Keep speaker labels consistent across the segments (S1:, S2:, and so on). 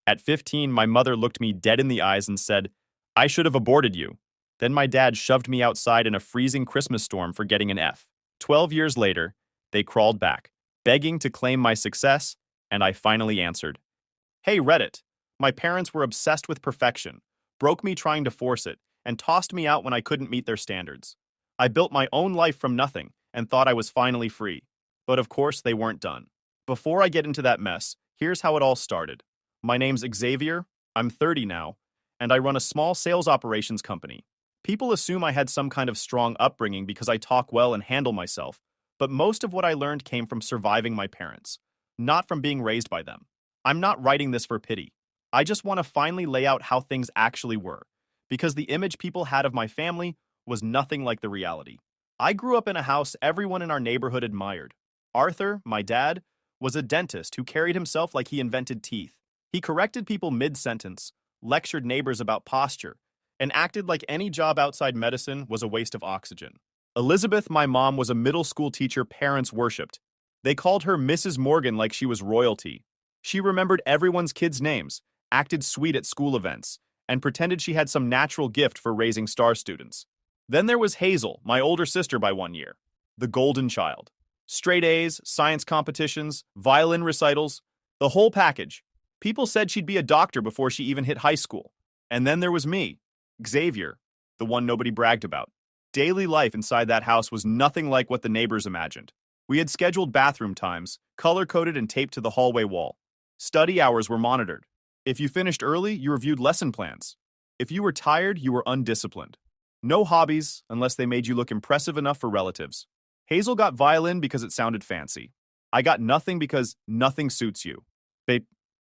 S1: At 15, my mother looked me dead in the eyes and said, "I should have aborted you." Then my dad shoved me outside in a freezing Christmas storm for getting an F. 12 years later, they crawled back, begging to claim my success, and I finally answered. Hey, Reddit. My parents were obsessed with perfection, broke me trying to force it, and tossed me out when I couldn't meet their standards. I built my own life from nothing and thought I was finally free. But of course, they weren't done. Before I get into that mess, here's how it all started. My name's Xavier, I'm 30 now, and I run a small sales operations company. People assume I had some kind of strong upbringing because I talk well and handle myself, but most of what I learned came from surviving my parents, not from being raised by them. I'm not writing this for pity. I just want to finally lay out how things actually were, because the image people had of my family was nothing like the reality. I grew up in a house everyone in our neighborhood admired. Arthur, my dad, was a dentist who carried himself like he invented teeth. He corrected people mid-sentence, lectured neighbors about posture, and acted like any job outside medicine was a waste of oxygen. Elizabeth, my mom, was a middle school teacher parents worshipped. They called her Mrs. Morgan like she was royalty. She remembered everyone's kids' names, acted sweet at school events, and pretended she had some natural gift for raising star students. Then there was Hazel, my older sister by 1 year, the golden child. Straight A's, science competitions, violin recitals, the whole package. People said she'd be a doctor before she even hit high school. And then there was me, Xavier, the one nobody bragged about. Daily life inside that house was nothing like what the neighbors imagined. We had scheduled bathroom times, color-coded and taped to the hallway wall. Study hours were monitored. If you finished early, you reviewed lesson plans. If you were tired, you were undisciplined. No hobbies, unless they made you look impressive enough for relatives. Hazel got violin because it sounded fancy. I got nothing because nothing suits you.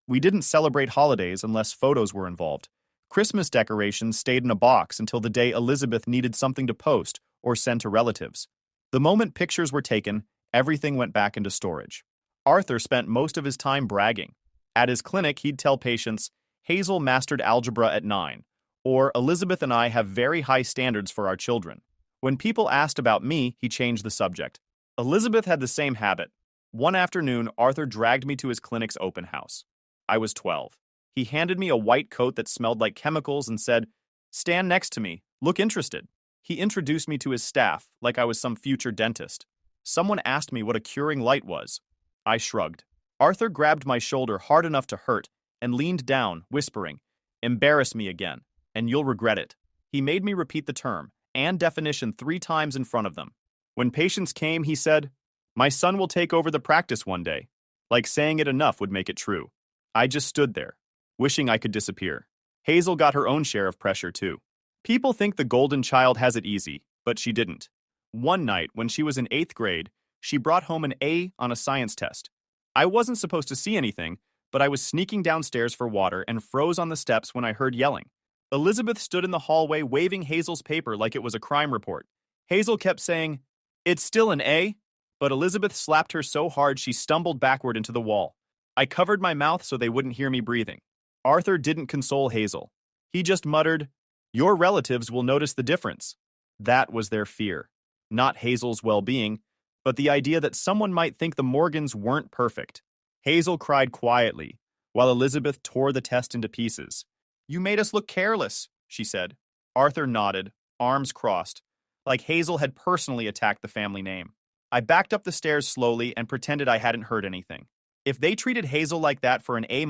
S1: We didn't celebrate holidays unless photos were involved. Christmas decorations stayed in a box until the day Elizabeth needed something to post or send to relatives. The moment pictures were taken, everything went back into storage. Arthur spent most of his time bragging. At his clinic, he'd tell patients, Hazel mastered algebra at 9, or Elizabeth and I have very high standards for our children. When people asked about me, he changed the subject. Elizabeth had the same habit. One afternoon, Arthur dragged me to his clinic's open house. I was 12. He handed me a white coat that smelled like chemicals and said, "Stand next to me. Look interested." He introduced me to his staff like I was some future dentist. Someone asked me what a curing light was. I shrugged. Arthur grabbed my shoulder hard enough to hurt and leaned down, whispering, "Embarrass me again, and you'll regret it." He made me repeat the term and definition 3 times in front of them. When patients came, he said, "My son will take over the practice one day." Like saying it enough would make it true. I just stood there, wishing I could disappear. Hazel got her own share of pressure, too. People think the golden child has it easy, but she didn't. One night, when she was in 8th grade, she brought home an A on a science test. I wasn't supposed to see anything, but I was sneaking downstairs for water and froze on the steps when I heard yelling. Elizabeth stood in the hallway waving Hazel's paper like it was a crime report. Hazel kept saying, "It's still an A," but Elizabeth slapped her so hard she stumbled backward into the wall. I covered my mouth so they wouldn't hear me breathing. Arthur didn't console Hazel. He just muttered, "Your relatives will notice the difference." That was their fear. Not Hazel's well-being, but the idea that someone might think the Morgans weren't perfect. Hazel cried quietly, while Elizabeth tore the test into pieces. "You made us look careless," she said. Arthur nodded, arms crossed, like Hazel had personally attacked the family name. I backed up the stairs slowly and pretended I hadn't heard anything. If they treated Hazel like that for an A-,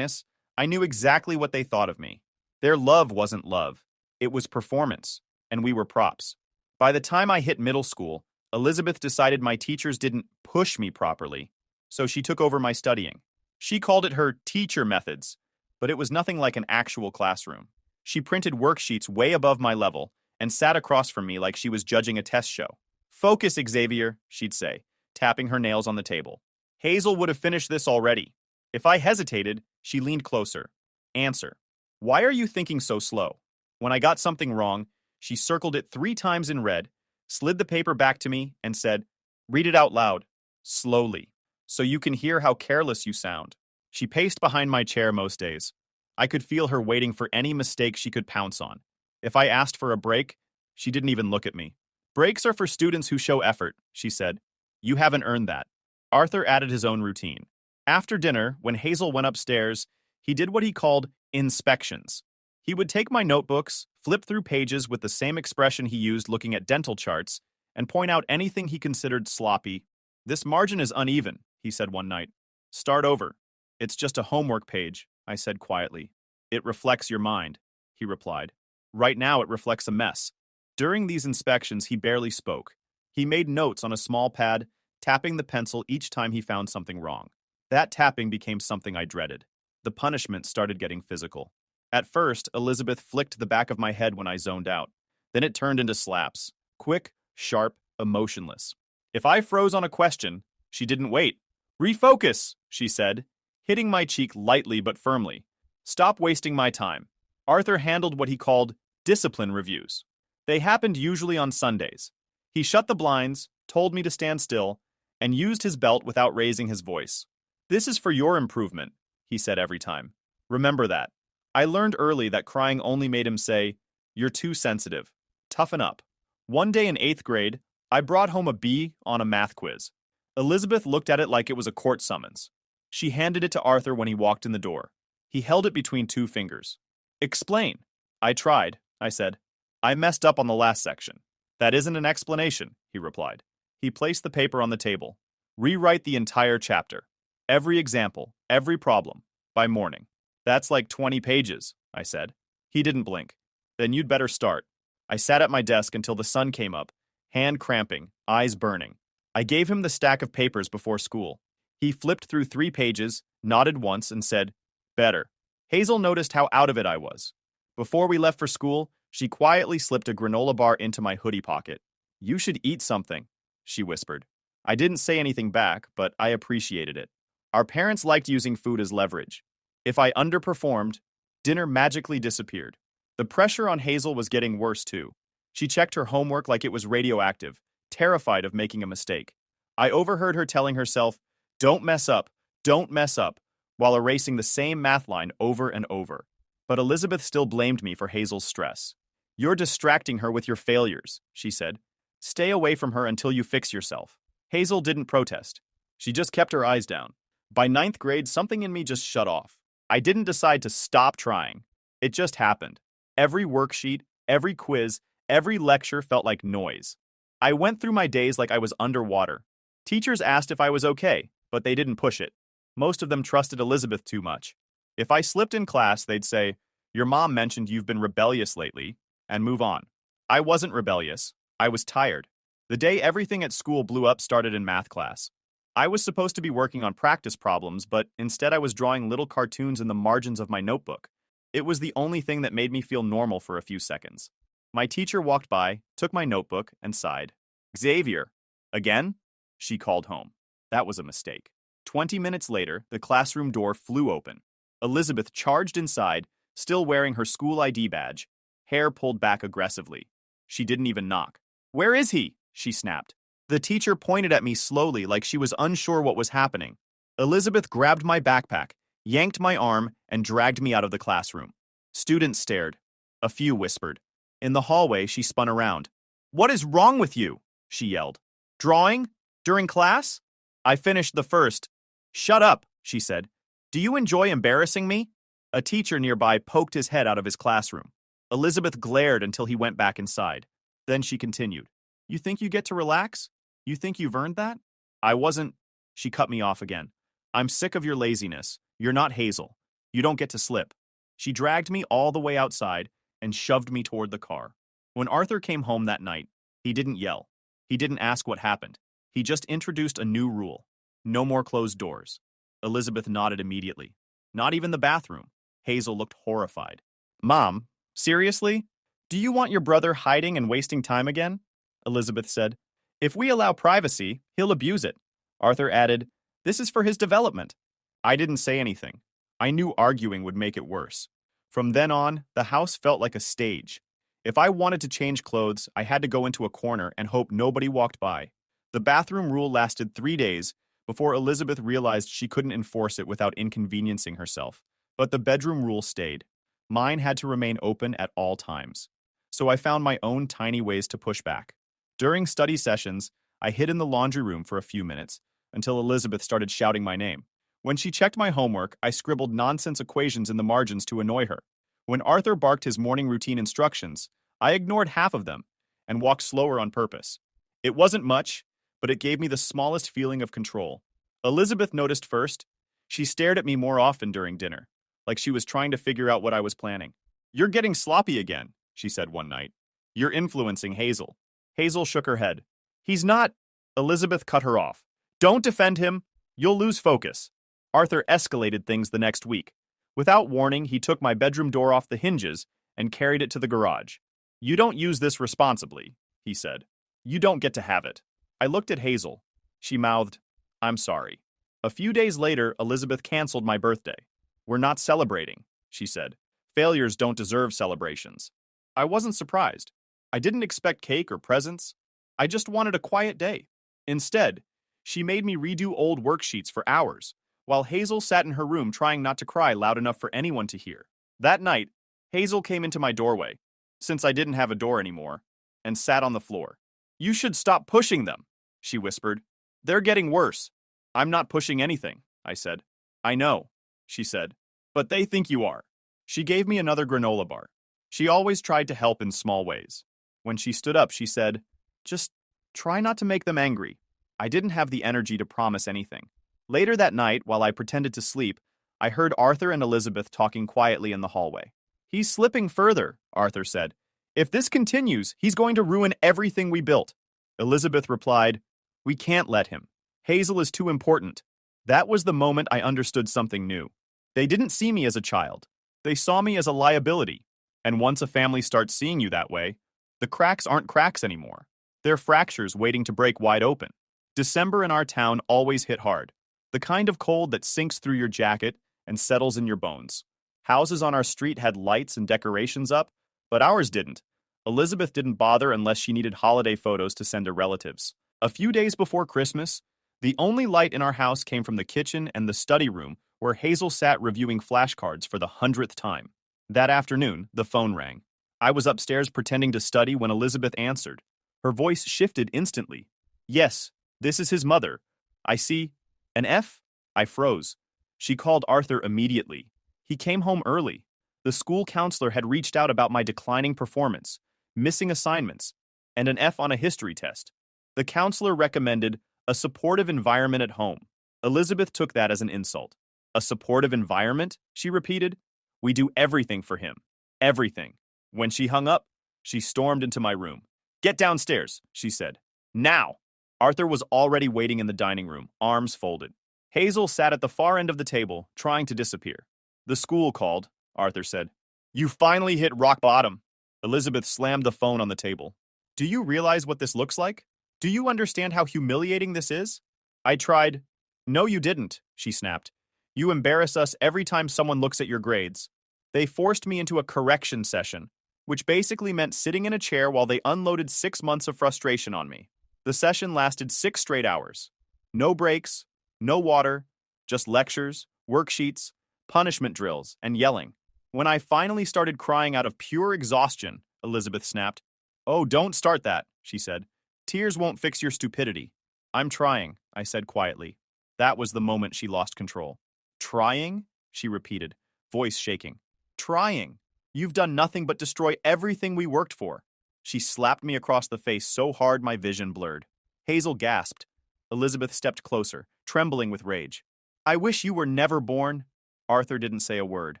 S1: I knew exactly what they thought of me. Their love wasn't love. It was performance, and we were props. By the time I hit middle school, Elizabeth decided my teachers didn't push me properly, so she took over my studying. She called it her teacher methods, but it was nothing like an actual classroom. She printed worksheets way above my level and sat across from me like she was judging a test show. "Focus, Xavier," she'd say, tapping her nails on the table. Hazel would have finished this already. If I hesitated, she leaned closer. "Answer. Why are you thinking so slow?" When I got something wrong, she circled it 3 times in red, slid the paper back to me, and said, "Read it out loud, slowly, so you can hear how careless you sound." She paced behind my chair most days. I could feel her waiting for any mistake she could pounce on. If I asked for a break, she didn't even look at me. "Breaks are for students who show effort," she said. "You haven't earned that." Arthur added his own routine. After dinner, when Hazel went upstairs, He did what he called inspections. He would take my notebooks, flip through pages with the same expression he used looking at dental charts, and point out anything he considered sloppy. "This margin is uneven," he said one night. "Start over." "It's just a homework page," I said quietly. "It reflects your mind," he replied. "Right now it reflects a mess." During these inspections, he barely spoke. He made notes on a small pad, tapping the pencil each time he found something wrong. That tapping became something I dreaded. The punishment started getting physical. At first, Elizabeth flicked the back of my head when I zoned out. Then it turned into slaps. Quick, sharp, emotionless. If I froze on a question, she didn't wait. "Refocus," she said, hitting my cheek lightly but firmly. "Stop wasting my time." Arthur handled what he called discipline reviews. They happened usually on Sundays. He shut the blinds, told me to stand still, and used his belt without raising his voice. "This is for your improvement," he said every time. "Remember that." I learned early that crying only made him say, "You're too sensitive. Toughen up." One day in 8th grade, I brought home a B on a math quiz. Elizabeth looked at it like it was a court summons. She handed it to Arthur when he walked in the door. He held it between two fingers. "Explain." "I tried," I said. "I messed up on the last section." "That isn't an explanation," he replied. He placed the paper on the table. "Rewrite the entire chapter. Every example, every problem, by morning." "That's like 20 pages," I said. He didn't blink. "Then you'd better start." I sat at my desk until the sun came up, hand cramping, eyes burning. I gave him the stack of papers before school. He flipped through 3 pages, nodded once, and said, "Better." Hazel noticed how out of it I was. Before we left for school, she quietly slipped a granola bar into my hoodie pocket. "You should eat something," she whispered. I didn't say anything back, but I appreciated it. Our parents liked using food as leverage. If I underperformed, dinner magically disappeared. The pressure on Hazel was getting worse too. She checked her homework like it was radioactive, terrified of making a mistake. I overheard her telling herself, "Don't mess up, don't mess up," while erasing the same math line over and over. But Elizabeth still blamed me for Hazel's stress. "You're distracting her with your failures," she said. "Stay away from her until you fix yourself." Hazel didn't protest. She just kept her eyes down. By 9th grade, something in me just shut off. I didn't decide to stop trying. It just happened. Every worksheet, every quiz, every lecture felt like noise. I went through my days like I was underwater. Teachers asked if I was okay, but they didn't push it. Most of them trusted Elizabeth too much. If I slipped in class, they'd say, "Your mom mentioned you've been rebellious lately," and move on. I wasn't rebellious. I was tired. The day everything at school blew up started in math class. I was supposed to be working on practice problems, but instead I was drawing little cartoons in the margins of my notebook. It was the only thing that made me feel normal for a few seconds. My teacher walked by, took my notebook, and sighed. "Xavier." "Again?" she called home. That was a mistake. 20 minutes later, the classroom door flew open. Elizabeth charged inside, still wearing her school ID badge, hair pulled back aggressively. She didn't even knock. "Where is he?" she snapped. The teacher pointed at me slowly like she was unsure what was happening. Elizabeth grabbed my backpack, yanked my arm, and dragged me out of the classroom. Students stared. A few whispered. In the hallway, she spun around. "What is wrong with you?" she yelled. "Drawing? During class?" I finished the first. "Shut up," she said. "Do you enjoy embarrassing me?" A teacher nearby poked his head out of his classroom. Elizabeth glared until he went back inside. Then she continued. "You think you get to relax? You think you've earned that?" I wasn't. She cut me off again. "I'm sick of your laziness. You're not Hazel. You don't get to slip." She dragged me all the way outside and shoved me toward the car. When Arthur came home that night, he didn't yell. He didn't ask what happened. He just introduced a new rule. No more closed doors. Elizabeth nodded immediately. Not even the bathroom. Hazel looked horrified. "Mom, seriously? Do you want your brother hiding and wasting time again?" Elizabeth said. "If we allow privacy, he'll abuse it." Arthur added, "This is for his development." I didn't say anything. I knew arguing would make it worse. From then on, the house felt like a stage. If I wanted to change clothes, I had to go into a corner and hope nobody walked by. The bathroom rule lasted 3 days before Elizabeth realized she couldn't enforce it without inconveniencing herself. But the bedroom rule stayed. Mine had to remain open at all times. So I found my own tiny ways to push back. During study sessions, I hid in the laundry room for a few minutes until Elizabeth started shouting my name. When she checked my homework, I scribbled nonsense equations in the margins to annoy her. When Arthur barked his morning routine instructions, I ignored half of them and walked slower on purpose. It wasn't much, but it gave me the smallest feeling of control. Elizabeth noticed first. She stared at me more often during dinner, like she was trying to figure out what I was planning. "You're getting sloppy again," she said one night. "You're influencing Hazel." Hazel shook her head. "He's not." Elizabeth cut her off. "Don't defend him. You'll lose focus." Arthur escalated things the next week. Without warning, he took my bedroom door off the hinges and carried it to the garage. "You don't use this responsibly," he said. "You don't get to have it." I looked at Hazel. She mouthed, "I'm sorry." A few days later, Elizabeth canceled my birthday. "We're not celebrating," she said. "Failures don't deserve celebrations." I wasn't surprised. I didn't expect cake or presents. I just wanted a quiet day. Instead, she made me redo old worksheets for hours, while Hazel sat in her room trying not to cry loud enough for anyone to hear. That night, Hazel came into my doorway, since I didn't have a door anymore, and sat on the floor. "You should stop pushing them," she whispered. "They're getting worse." "I'm not pushing anything," I said. "I know," she said. "But they think you are." She gave me another granola bar. She always tried to help in small ways. When she stood up, she said, "Just try not to make them angry." I didn't have the energy to promise anything. Later that night, while I pretended to sleep, I heard Arthur and Elizabeth talking quietly in the hallway. "He's slipping further," Arthur said. "If this continues, he's going to ruin everything we built." Elizabeth replied, "We can't let him. Hazel is too important." That was the moment I understood something new. They didn't see me as a child. They saw me as a liability. And once a family starts seeing you that way, the cracks aren't cracks anymore. They're fractures waiting to break wide open. December in our town always hit hard. The kind of cold that sinks through your jacket and settles in your bones. Houses on our street had lights and decorations up, but ours didn't. Elizabeth didn't bother unless she needed holiday photos to send to relatives. A few days before Christmas, the only light in our house came from the kitchen and the study room where Hazel sat reviewing flashcards for the 100th time. That afternoon, the phone rang. I was upstairs pretending to study when Elizabeth answered. Her voice shifted instantly. "Yes, this is his mother. I see." "An F?" I froze. She called Arthur immediately. He came home early. The school counselor had reached out about my declining performance, missing assignments, and an F on a history test. The counselor recommended a supportive environment at home. Elizabeth took that as an insult. "A supportive environment?" she repeated. "We do everything for him. Everything." When she hung up, she stormed into my room. "Get downstairs," she said. "Now!" Arthur was already waiting in the dining room, arms folded. Hazel sat at the far end of the table, trying to disappear. "The school called," Arthur said. "You finally hit rock bottom." Elizabeth slammed the phone on the table. "Do you realize what this looks like? Do you understand how humiliating this is?" I tried. "No, you didn't," she snapped. "You embarrass us every time someone looks at your grades." They forced me into a correction session, which basically meant sitting in a chair while they unloaded 6 months of frustration on me. The session lasted 6 straight hours. No breaks, no water, just lectures, worksheets, punishment drills, and yelling. When I finally started crying out of pure exhaustion, Elizabeth snapped. "Oh, don't start that," she said. "Tears won't fix your stupidity." "I'm trying," I said quietly. That was the moment she lost control. "Trying?" she repeated, voice shaking. "Trying. You've done nothing but destroy everything we worked for." She slapped me across the face so hard my vision blurred. Hazel gasped. Elizabeth stepped closer, trembling with rage. "I wish you were never born." Arthur didn't say a word.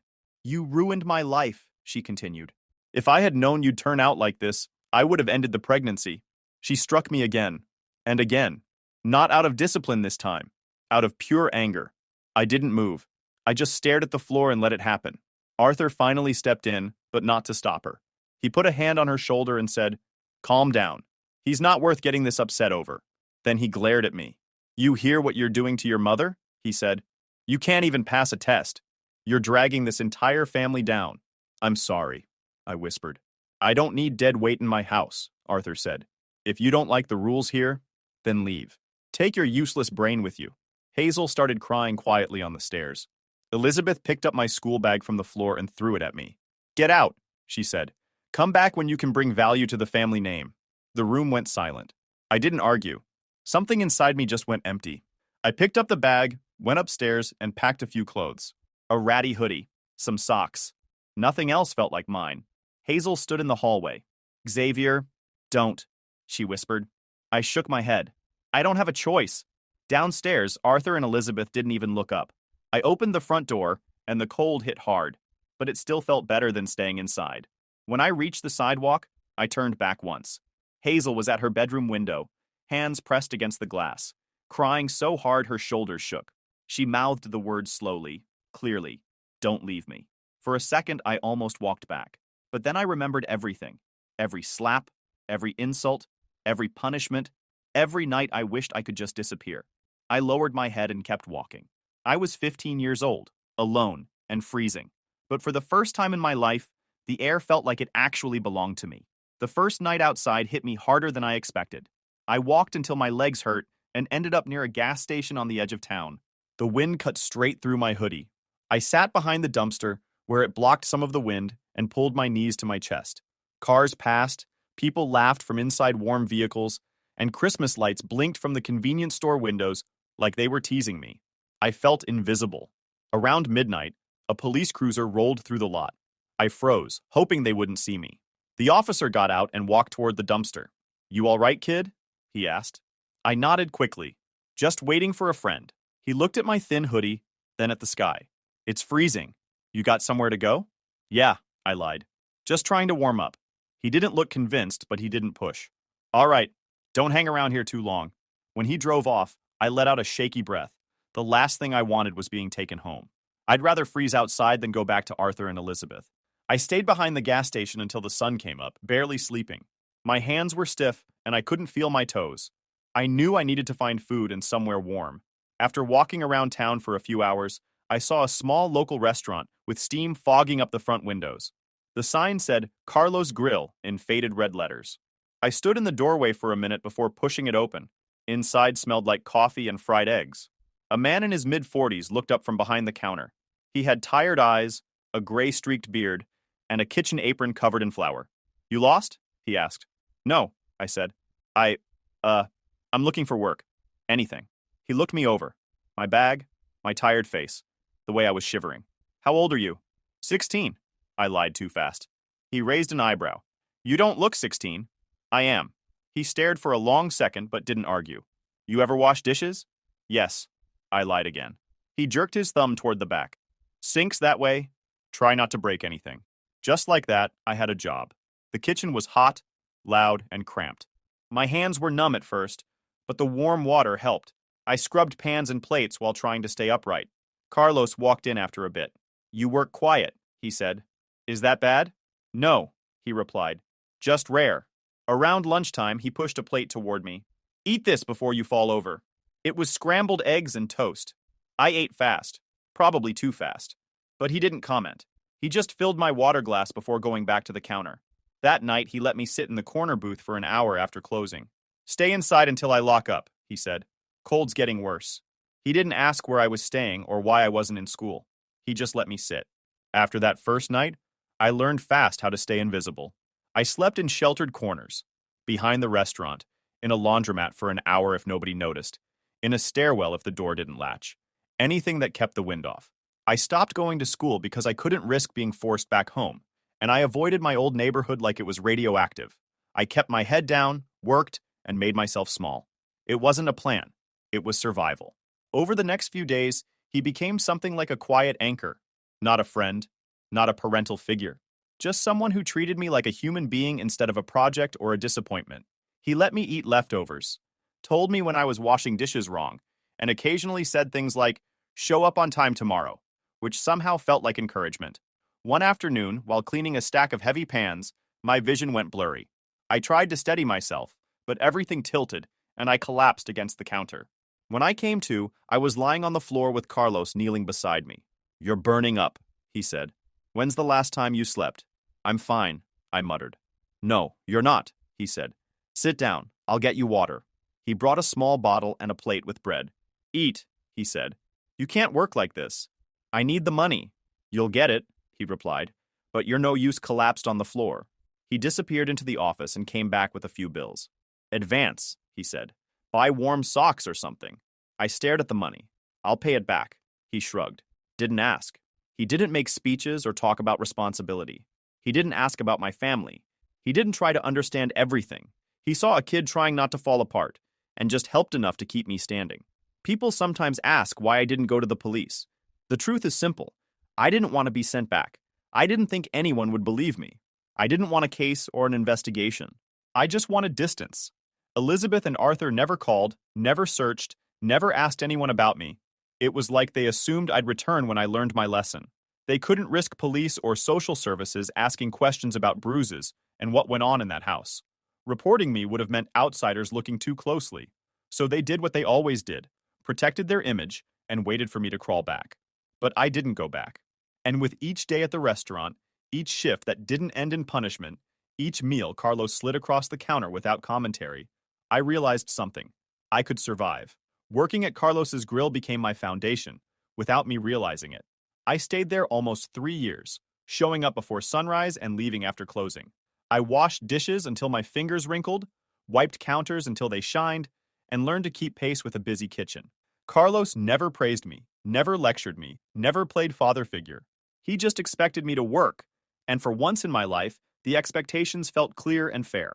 S1: "You ruined my life," she continued. "If I had known you'd turn out like this, I would have ended the pregnancy." She struck me again, and again. Not out of discipline this time, out of pure anger. I didn't move. I just stared at the floor and let it happen. Arthur finally stepped in, but not to stop her. He put a hand on her shoulder and said, "Calm down. He's not worth getting this upset over." Then he glared at me. "You hear what you're doing to your mother?" he said. "You can't even pass a test. You're dragging this entire family down." "I'm sorry," I whispered. "I don't need dead weight in my house," Arthur said. "If you don't like the rules here, then leave. Take your useless brain with you." Hazel started crying quietly on the stairs. Elizabeth picked up my school bag from the floor and threw it at me. "Get out," she said. "Come back when you can bring value to the family name." The room went silent. I didn't argue. Something inside me just went empty. I picked up the bag, Went upstairs and packed a few clothes. A ratty hoodie, some socks. Nothing else felt like mine. Hazel stood in the hallway. Xavier, don't, she whispered. I shook my head. I don't have a choice. Downstairs, Arthur and Elizabeth didn't even look up. I opened the front door, and the cold hit hard, but it still felt better than staying inside. When I reached the sidewalk, I turned back once. Hazel was at her bedroom window, hands pressed against the glass, crying so hard her shoulders shook. She mouthed the words slowly, clearly, "Don't leave me." For a second, I almost walked back. But then I remembered everything. Every slap, every insult, every punishment, every night I wished I could just disappear. I lowered my head and kept walking. I was 15 years old, alone, and freezing. But for the first time in my life, the air felt like it actually belonged to me. The first night outside hit me harder than I expected. I walked until my legs hurt and ended up near a gas station on the edge of town. The wind cut straight through my hoodie. I sat behind the dumpster, where it blocked some of the wind, and pulled my knees to my chest. Cars passed, people laughed from inside warm vehicles, and Christmas lights blinked from the convenience store windows like they were teasing me. I felt invisible. Around midnight, a police cruiser rolled through the lot. I froze, hoping they wouldn't see me. The officer got out and walked toward the dumpster. "You all right, kid?" he asked. I nodded quickly, just waiting for a friend. He looked at my thin hoodie, then at the sky. "It's freezing. You got somewhere to go?" "Yeah," I lied. "Just trying to warm up." He didn't look convinced, but he didn't push. "All right, don't hang around here too long." When he drove off, I let out a shaky breath. The last thing I wanted was being taken home. I'd rather freeze outside than go back to Arthur and Elizabeth. I stayed behind the gas station until the sun came up, barely sleeping. My hands were stiff, and I couldn't feel my toes. I knew I needed to find food and somewhere warm. After walking around town for a few hours, I saw a small local restaurant with steam fogging up the front windows. The sign said Carlos Grill in faded red letters. I stood in the doorway for a minute before pushing it open. Inside smelled like coffee and fried eggs. A man in his mid-40s looked up from behind the counter. He had tired eyes, a gray-streaked beard, and a kitchen apron covered in flour. "You lost?" he asked. "No," I said. I'm looking for work. Anything." He looked me over. My bag, my tired face, the way I was shivering. "How old are you?" 16. I lied too fast. He raised an eyebrow. "You don't look 16. "I am." He stared for a long second but didn't argue. "You ever wash dishes?" "Yes." I lied again. He jerked his thumb toward the back. "Sinks that way. Try not to break anything." Just like that, I had a job. The kitchen was hot, loud, and cramped. My hands were numb at first, but the warm water helped. I scrubbed pans and plates while trying to stay upright. Carlos walked in after a bit. "You work quiet," he said. "Is that bad?" "No," he replied. "Just rare." Around lunchtime, he pushed a plate toward me. "Eat this before you fall over." It was scrambled eggs and toast. I ate fast, probably too fast. But he didn't comment. He just filled my water glass before going back to the counter. That night, he let me sit in the corner booth for an hour after closing. "Stay inside until I lock up," he said. "Cold's getting worse." He didn't ask where I was staying or why I wasn't in school. He just let me sit. After that first night, I learned fast how to stay invisible. I slept in sheltered corners, behind the restaurant, in a laundromat for an hour if nobody noticed, in a stairwell if the door didn't latch. Anything that kept the wind off. I stopped going to school because I couldn't risk being forced back home, and I avoided my old neighborhood like it was radioactive. I kept my head down, worked, and made myself small. It wasn't a plan. It was survival. Over the next few days, he became something like a quiet anchor. Not a friend, not a parental figure. Just someone who treated me like a human being instead of a project or a disappointment. He let me eat leftovers, told me when I was washing dishes wrong, and occasionally said things like, "Show up on time tomorrow," which somehow felt like encouragement. One afternoon, while cleaning a stack of heavy pans, my vision went blurry. I tried to steady myself, but everything tilted, and I collapsed against the counter. When I came to, I was lying on the floor with Carlos kneeling beside me. "You're burning up," he said. "When's the last time you slept?" "I'm fine," I muttered. "No, you're not," he said. "Sit down. I'll get you water." He brought a small bottle and a plate with bread. "Eat," he said. "You can't work like this." "I need the money." "You'll get it," he replied, "but you're no use collapsed on the floor." He disappeared into the office and came back with a few bills. "Advance," he said. "Buy warm socks or something." I stared at the money. I'll pay it back. He shrugged. Didn't ask. He didn't make speeches or talk about responsibility. He didn't ask about my family. He didn't try to understand everything. He saw a kid trying not to fall apart and just helped enough to keep me standing. People sometimes ask why I didn't go to the police. The truth is simple. I didn't want to be sent back. I didn't think anyone would believe me. I didn't want a case or an investigation. I just wanted distance. Elizabeth and Arthur never called, never searched, never asked anyone about me. It was like they assumed I'd return when I learned my lesson. They couldn't risk police or social services asking questions about bruises and what went on in that house. Reporting me would have meant outsiders looking too closely. So they did what they always did, protected their image, and waited for me to crawl back. But I didn't go back. And with each day at the restaurant, each shift that didn't end in punishment, each meal Carlos slid across the counter without commentary, I realized something. I could survive. Working at Carlos's grill became my foundation, without me realizing it. I stayed there almost 3 years, showing up before sunrise and leaving after closing. I washed dishes until my fingers wrinkled, wiped counters until they shined, and learned to keep pace with a busy kitchen. Carlos never praised me, never lectured me, never played father figure. He just expected me to work, and for once in my life, the expectations felt clear and fair.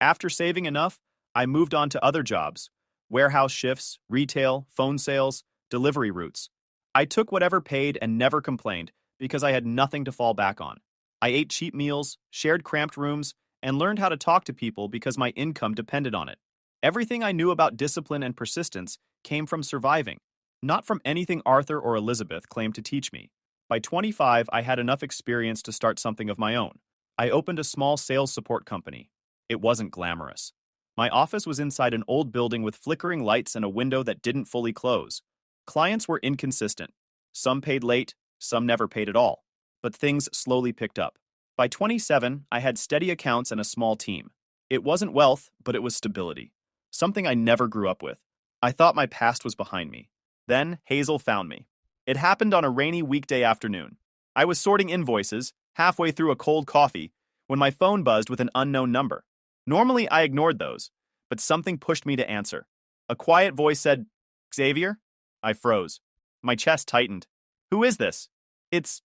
S1: After saving enough, I moved on to other jobs, warehouse shifts, retail, phone sales, delivery routes. I took whatever paid and never complained because I had nothing to fall back on. I ate cheap meals, shared cramped rooms, and learned how to talk to people because my income depended on it. Everything I knew about discipline and persistence came from surviving, not from anything Arthur or Elizabeth claimed to teach me. By 25, I had enough experience to start something of my own. I opened a small sales support company. It wasn't glamorous. My office was inside an old building with flickering lights and a window that didn't fully close. Clients were inconsistent. Some paid late, some never paid at all. But things slowly picked up. By 27, I had steady accounts and a small team. It wasn't wealth, but it was stability. Something I never grew up with. I thought my past was behind me. Then Hazel found me. It happened on a rainy weekday afternoon. I was sorting invoices, halfway through a cold coffee, when my phone buzzed with an unknown number. Normally, I ignored those, but something pushed me to answer. A quiet voice said, "Xavier?" I froze. My chest tightened. "Who is this?" It's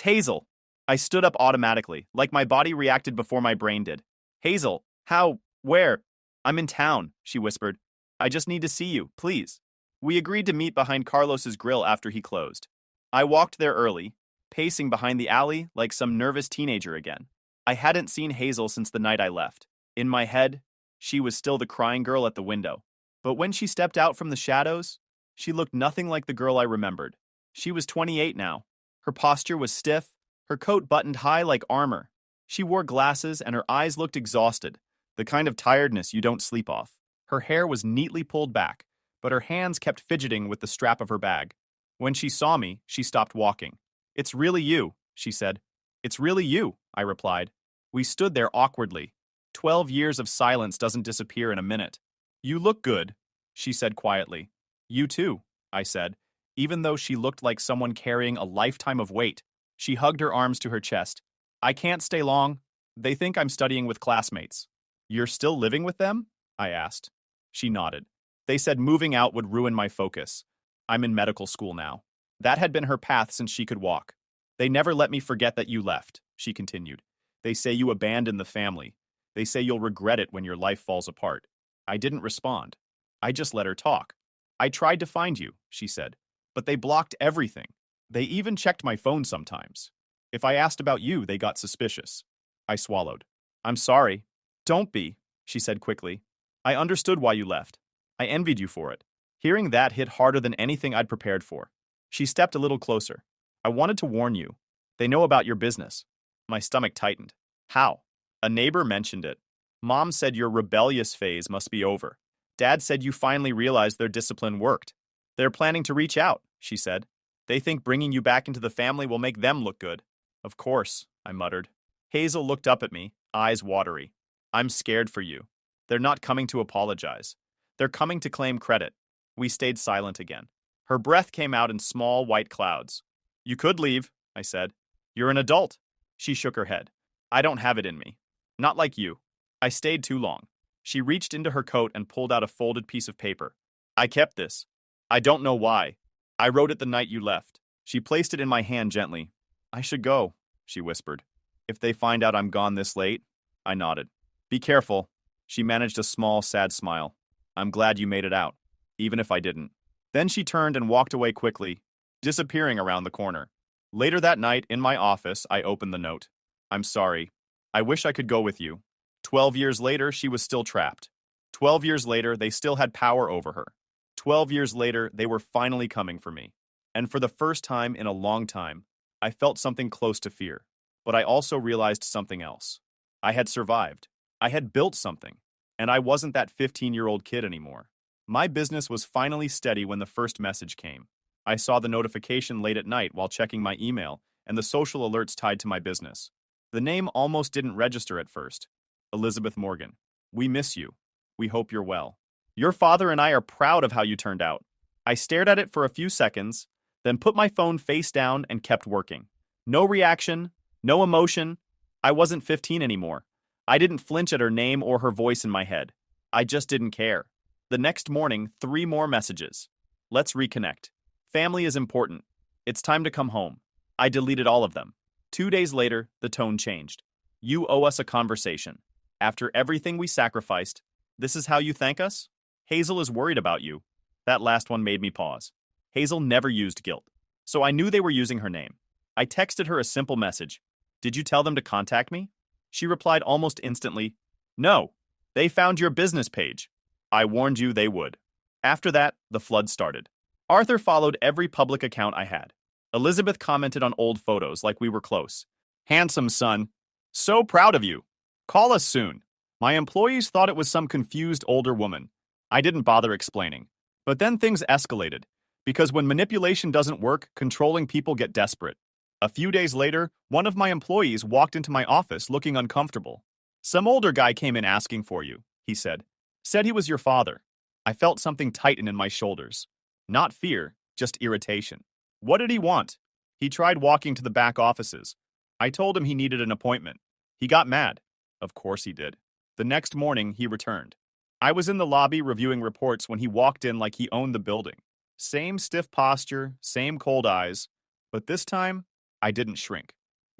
S1: Hazel." I stood up automatically, like my body reacted before my brain did. "Hazel, how, where?" "I'm in town," she whispered. "I just need to see you, please." We agreed to meet behind Carlos's grill after he closed. I walked there early, pacing behind the alley like some nervous teenager again. I hadn't seen Hazel since the night I left. In my head, she was still the crying girl at the window. But when she stepped out from the shadows, she looked nothing like the girl I remembered. She was 28 now. Her posture was stiff, her coat buttoned high like armor. She wore glasses and her eyes looked exhausted, the kind of tiredness you don't sleep off. Her hair was neatly pulled back, but her hands kept fidgeting with the strap of her bag. When she saw me, she stopped walking. "It's really you," she said. "It's really you," I replied. We stood there awkwardly. 12 years of silence doesn't disappear in a minute. "You look good," she said quietly. "You too," I said, even though she looked like someone carrying a lifetime of weight. She hugged her arms to her chest. "I can't stay long. They think I'm studying with classmates." "You're still living with them?" I asked. She nodded. "They said moving out would ruin my focus. I'm in medical school now." That had been her path since she could walk. "They never let me forget that you left," she continued. "They say you abandoned the family. They say you'll regret it when your life falls apart." I didn't respond. I just let her talk. "I tried to find you," she said, "but they blocked everything. They even checked my phone sometimes. If I asked about you, they got suspicious." I swallowed. "I'm sorry." "Don't be," she said quickly. "I understood why you left. I envied you for it." Hearing that hit harder than anything I'd prepared for. She stepped a little closer. "I wanted to warn you. They know about your business." My stomach tightened. "How?" "A neighbor mentioned it. Mom said your rebellious phase must be over. Dad said you finally realized their discipline worked. They're planning to reach out," she said. "They think bringing you back into the family will make them look good." "Of course," I muttered. Hazel looked up at me, eyes watery. "I'm scared for you. They're not coming to apologize. They're coming to claim credit." We stayed silent again. Her breath came out in small white clouds. "You could leave," I said. "You're an adult." She shook her head. "I don't have it in me. Not like you." I stayed too long. She reached into her coat and pulled out a folded piece of paper. "I kept this. I don't know why. I wrote it the night you left. She placed it in my hand gently. I should go, she whispered. If they find out I'm gone this late? I nodded. Be careful. She managed a small, sad smile. I'm glad you made it out, even if I didn't. Then she turned and walked away quickly, disappearing around the corner. Later that night, in my office, I opened the note. I'm sorry. I wish I could go with you. 12 years later, she was still trapped. 12 years later, they still had power over her. 12 years later, they were finally coming for me. And for the first time in a long time, I felt something close to fear. But I also realized something else. I had survived. I had built something. And I wasn't that 15-year-old kid anymore. My business was finally steady when the first message came. I saw the notification late at night while checking my email and the social alerts tied to my business. The name almost didn't register at first. Elizabeth Morgan. We miss you. We hope you're well. Your father and I are proud of how you turned out. I stared at it for a few seconds, then put my phone face down and kept working. No reaction, no emotion. I wasn't 15 anymore. I didn't flinch at her name or her voice in my head. I just didn't care. The next morning, 3 more messages. Let's reconnect. Family is important. It's time to come home. I deleted all of them. 2 days later, the tone changed. You owe us a conversation. After everything we sacrificed, this is how you thank us? Hazel is worried about you. That last one made me pause. Hazel never used guilt, so I knew they were using her name. I texted her a simple message. Did you tell them to contact me? She replied almost instantly, No, they found your business page. I warned you they would. After that, the flood started. Arthur followed every public account I had. Elizabeth commented on old photos like we were close. Handsome son. So proud of you. Call us soon. My employees thought it was some confused older woman. I didn't bother explaining. But then things escalated. Because when manipulation doesn't work, controlling people get desperate. A few days later, one of my employees walked into my office looking uncomfortable. Some older guy came in asking for you, he said. Said he was your father. I felt something tighten in my shoulders. Not fear, just irritation. What did he want? He tried walking to the back offices. I told him he needed an appointment. He got mad. Of course he did. The next morning, he returned. I was in the lobby reviewing reports when he walked in like he owned the building. Same stiff posture, same cold eyes. But this time, I didn't shrink.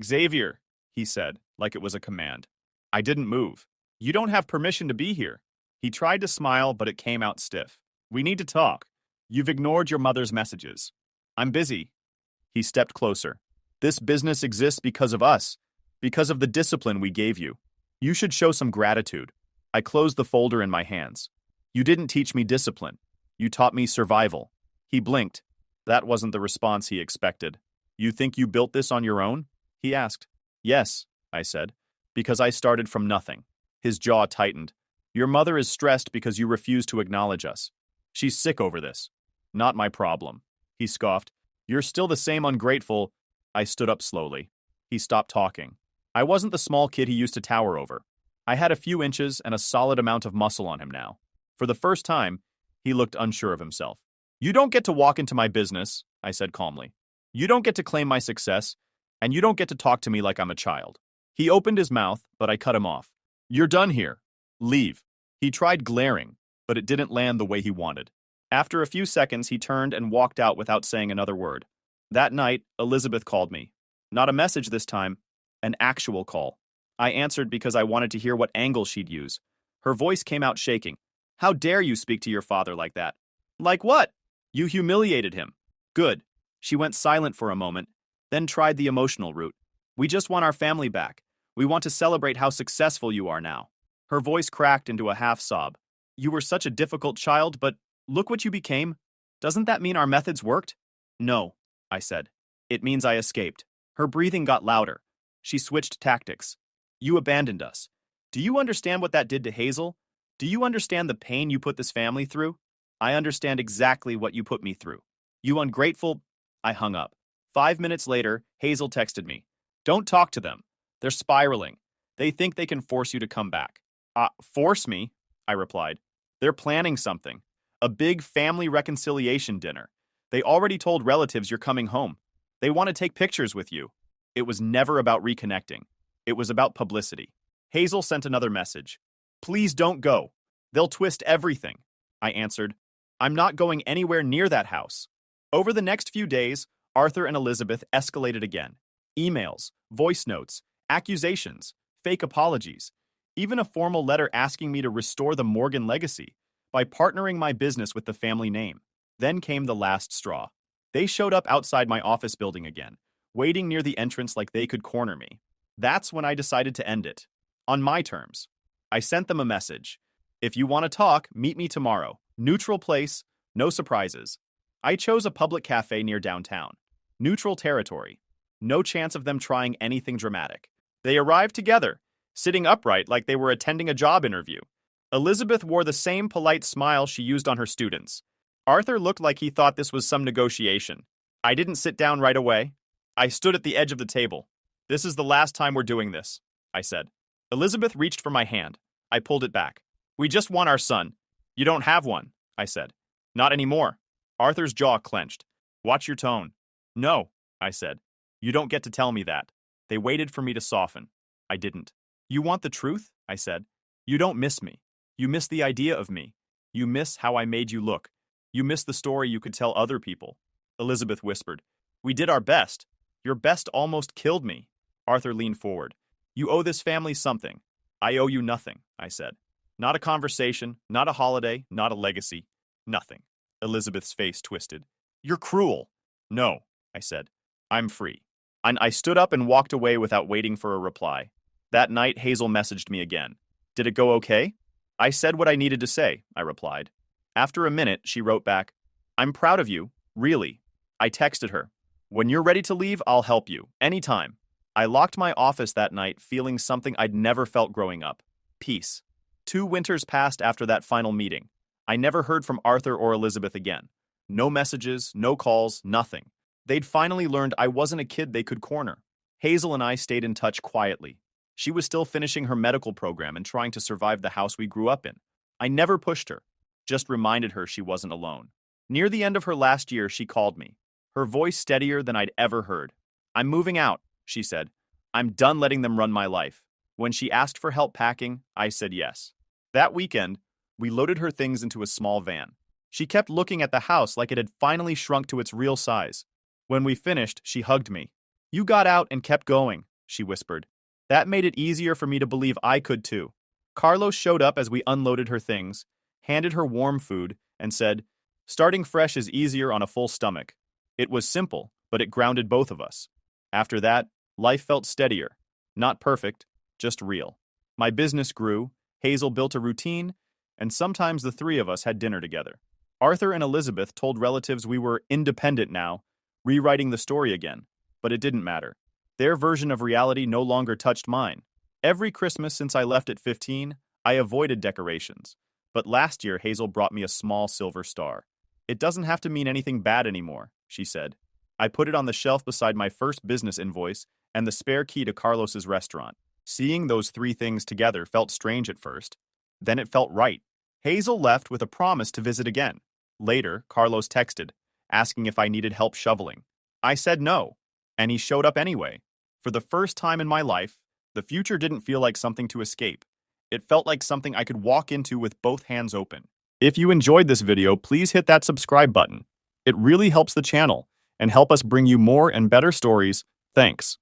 S1: Xavier, he said, like it was a command. I didn't move. You don't have permission to be here. He tried to smile, but it came out stiff. We need to talk. You've ignored your mother's messages. I'm busy. He stepped closer. This business exists because of us, because of the discipline we gave you. You should show some gratitude. I closed the folder in my hands. You didn't teach me discipline. You taught me survival. He blinked. That wasn't the response he expected. You think you built this on your own? He asked. Yes, I said, because I started from nothing. His jaw tightened. Your mother is stressed because you refuse to acknowledge us. She's sick over this. Not my problem. He scoffed. You're still the same ungrateful. I stood up slowly. He stopped talking. I wasn't the small kid he used to tower over. I had a few inches and a solid amount of muscle on him now. For the first time, he looked unsure of himself. You don't get to walk into my business, I said calmly. You don't get to claim my success, and you don't get to talk to me like I'm a child. He opened his mouth, but I cut him off. You're done here. Leave. He tried glaring, but it didn't land the way he wanted. After a few seconds, he turned and walked out without saying another word. That night, Elizabeth called me. Not a message this time, an actual call. I answered because I wanted to hear what angle she'd use. Her voice came out shaking. How dare you speak to your father like that? Like what? You humiliated him. Good. She went silent for a moment, then tried the emotional route. We just want our family back. We want to celebrate how successful you are now. Her voice cracked into a half sob. You were such a difficult child, but look what you became. Doesn't that mean our methods worked? No, I said. It means I escaped. Her breathing got louder. She switched tactics. You abandoned us. Do you understand what that did to Hazel? Do you understand the pain you put this family through? I understand exactly what you put me through. You ungrateful... I hung up. 5 minutes later, Hazel texted me. Don't talk to them. They're spiraling. They think they can force you to come back. Force me? I replied. They're planning something. A big family reconciliation dinner. They already told relatives you're coming home. They want to take pictures with you. It was never about reconnecting. It was about publicity. Hazel sent another message. Please don't go. They'll twist everything. I answered. I'm not going anywhere near that house. Over the next few days, Arthur and Elizabeth escalated again. Emails, voice notes, accusations, fake apologies, even a formal letter asking me to restore the Morgan legacy by partnering my business with the family name. Then came the last straw. They showed up outside my office building again, waiting near the entrance like they could corner me. That's when I decided to end it. On my terms. I sent them a message. If you want to talk, meet me tomorrow. Neutral place, no surprises. I chose a public cafe near downtown. Neutral territory. No chance of them trying anything dramatic. They arrived together, sitting upright like they were attending a job interview. Elizabeth wore the same polite smile she used on her students. Arthur looked like he thought this was some negotiation. I didn't sit down right away. I stood at the edge of the table. This is the last time we're doing this, I said. Elizabeth reached for my hand. I pulled it back. We just want our son. You don't have one, I said. Not anymore. Arthur's jaw clenched. Watch your tone. No, I said. You don't get to tell me that. They waited for me to soften. I didn't. You want the truth? I said. You don't miss me. You miss the idea of me. You miss how I made you look. You miss the story you could tell other people. Elizabeth whispered. We did our best. Your best almost killed me. Arthur leaned forward. You owe this family something. I owe you nothing, I said. Not a conversation, not a holiday, not a legacy. Nothing. Elizabeth's face twisted. You're cruel. No, I said. I'm free. And I stood up and walked away without waiting for a reply. That night, Hazel messaged me again. Did it go okay? I said what I needed to say, I replied. After a minute, she wrote back, I'm proud of you, really. I texted her. When you're ready to leave, I'll help you, anytime. I locked my office that night, feeling something I'd never felt growing up. Peace. 2 winters passed after that final meeting. I never heard from Arthur or Elizabeth again. No messages, no calls, nothing. They'd finally learned I wasn't a kid they could corner. Hazel and I stayed in touch quietly. She was still finishing her medical program and trying to survive the house we grew up in. I never pushed her, just reminded her she wasn't alone. Near the end of her last year, she called me, her voice steadier than I'd ever heard. I'm moving out, she said. I'm done letting them run my life. When she asked for help packing, I said yes. That weekend, we loaded her things into a small van. She kept looking at the house like it had finally shrunk to its real size. When we finished, she hugged me. You got out and kept going, she whispered. That made it easier for me to believe I could too. Carlos showed up as we unloaded her things, handed her warm food, and said, starting fresh is easier on a full stomach. It was simple, but it grounded both of us. After that, life felt steadier. Not perfect, just real. My business grew, Hazel built a routine, and sometimes the 3 of us had dinner together. Arthur and Elizabeth told relatives we were independent now, rewriting the story again, but it didn't matter. Their version of reality no longer touched mine. Every Christmas since I left at 15, I avoided decorations, but last year Hazel brought me a small silver star. It doesn't have to mean anything bad anymore, she said. I put it on the shelf beside my first business invoice and the spare key to Carlos's restaurant. Seeing those 3 things together felt strange at first. Then it felt right. Hazel left with a promise to visit again. Later, Carlos texted, asking if I needed help shoveling. I said no, and he showed up anyway. For the first time in my life, the future didn't feel like something to escape. It felt like something I could walk into with both hands open. If you enjoyed this video, please hit that subscribe button. It really helps the channel and help us bring you more and better stories. Thanks.